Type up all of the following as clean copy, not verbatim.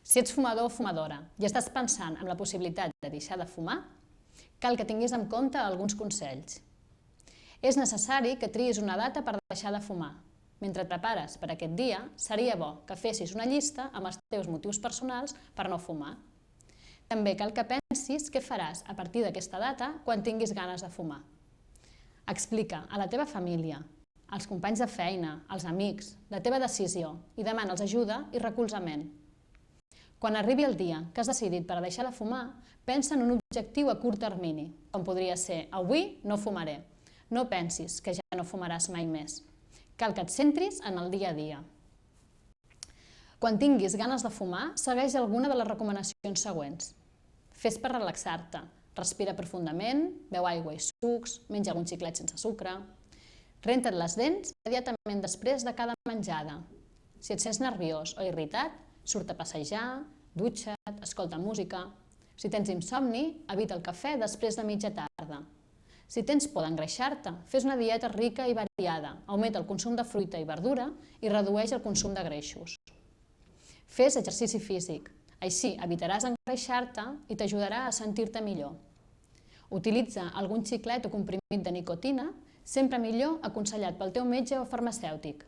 Si ets fumador o fumadora i estàs pensant en la possibilitat de deixar de fumar, cal que tinguis en compte alguns consells. És necessari que triïs una data per deixar de fumar. Mentre et prepares per aquest dia, seria bo que fessis una llista amb els teus motius personals per no fumar. També cal que pensis què faràs a partir d'aquesta data quan tinguis ganes de fumar. Explica a la teva família, als companys de feina, als amics, la teva decisió i demana'ls ajuda i recolzament. Quan arribi el dia que has decidit per deixar de fumar, pensa en un objectiu a curt termini, com podria ser avui no fumaré. No pensis que ja no fumaràs mai més. Cal que et centris en el dia a dia. Quan tinguis ganes de fumar, segueix alguna de les recomanacions següents. Fes per relaxar-te, respira profundament, beu aigua i sucs, menja algun xiclet sense sucre. Renta't les dents immediatament després de cada menjada. Si et sents nerviós o irritat, surt a passejar, dutxa't, escolta música. Si tens insomni, evita el cafè després de mitja tarda. Si tens por d'engreixar-te, fes una dieta rica i variada, augmenta el consum de fruita i verdura i redueix el consum de greixos. Fes exercici físic, així evitaràs engreixar-te i t'ajudarà a sentir-te millor. Utilitza algun xiclet o comprimit de nicotina, sempre millor aconsellat pel teu metge o farmacèutic.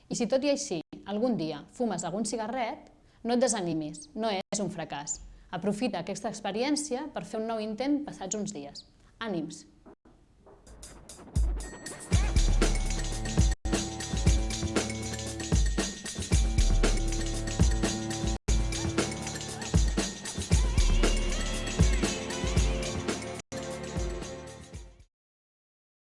I si tot i així algun dia fumes algun cigarret, no et desanimis, no és un fracàs. Aprofita aquesta experiència per fer un nou intent passats uns dies. Ànims!